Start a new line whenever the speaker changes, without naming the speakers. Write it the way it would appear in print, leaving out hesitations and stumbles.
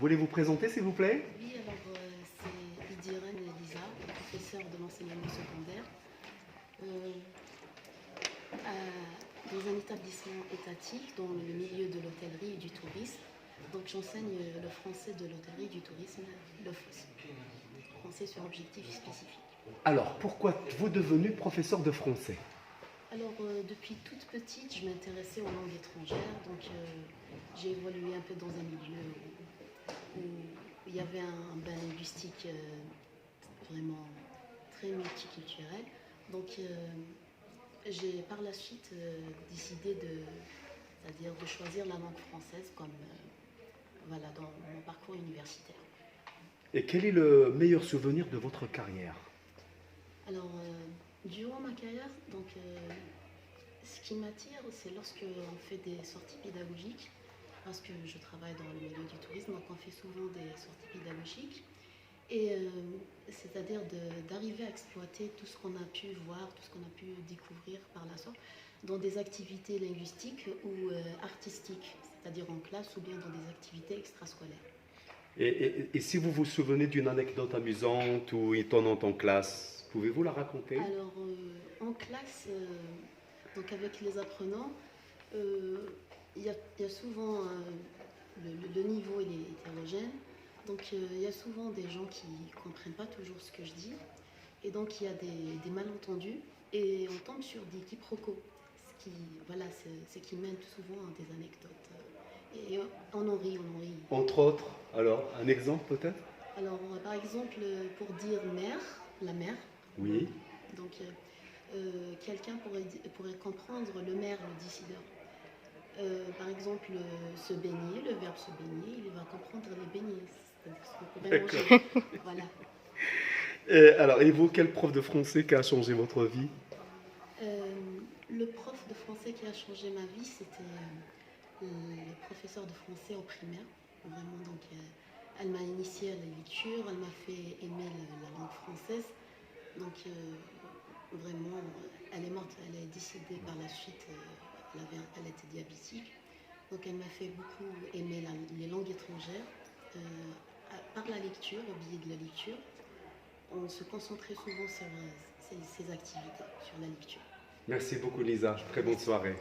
Voulez-vous présenter, s'il vous plaît?
Oui, alors c'est Idirène Elisa, professeure de l'enseignement secondaire dans un établissement étatique dans le milieu de l'hôtellerie et du tourisme. Donc j'enseigne le français de l'hôtellerie et du tourisme, le français sur objectif spécifique.
Alors, pourquoi êtes-vous devenu professeur de français?
Alors depuis toute petite, je m'intéressais aux langues étrangères, donc j'ai évolué un peu dans un milieu où il y avait un bain linguistique vraiment très multiculturel. Donc j'ai par la suite décidé c'est-à-dire de choisir la langue française comme voilà, dans mon parcours universitaire.
Et quel est le meilleur souvenir de votre carrière?
Alors, durant ma carrière, donc, ce qui m'attire, c'est lorsque on fait des sorties pédagogiques, parce que je travaille dans le milieu du tourisme, donc on fait souvent des sorties pédagogiques, et c'est-à-dire d'arriver à exploiter tout ce qu'on a pu voir, tout ce qu'on a pu découvrir par la sorte, dans des activités linguistiques ou artistiques, c'est-à-dire en classe ou bien dans des activités extrascolaires.
Et si vous vous souvenez d'une anecdote amusante ou étonnante en classe, pouvez-vous la raconter?
Alors, en classe, donc avec les apprenants, euh, il y a souvent le niveau il est hétérogène, donc il y a souvent des gens qui ne comprennent pas toujours ce que je dis, et donc il y a des malentendus, et on tombe sur des quiproquos, ce qui, voilà, ce qui mène souvent à des anecdotes. Et on en rit, on en rit.
Entre autres, alors, un exemple peut-être?
Alors, par exemple, pour dire mère, la mer,
Oui.
donc quelqu'un pourrait comprendre le maire, le décideur. Par exemple, se baigner, le verbe se baigner, il va comprendre les beignets, c'est-à-dire ce qu'on pourrait
D'accord.
manger. Voilà.
Et vous, quel prof de français qui a changé votre vie?
Euh, le prof de français qui a changé ma vie, c'était le professeur de français au primaire. Vraiment, donc, elle m'a initiée à la lecture, elle m'a fait aimer la langue française. Donc, vraiment, elle est morte, elle est décédée par la suite, elle était diabétique. Donc elle m'a fait beaucoup aimer les langues étrangères. Par la lecture, au biais de la lecture, on se concentrait souvent sur ces activités, sur la lecture.
Merci beaucoup, Lisa. Très bonne
Merci.
soirée.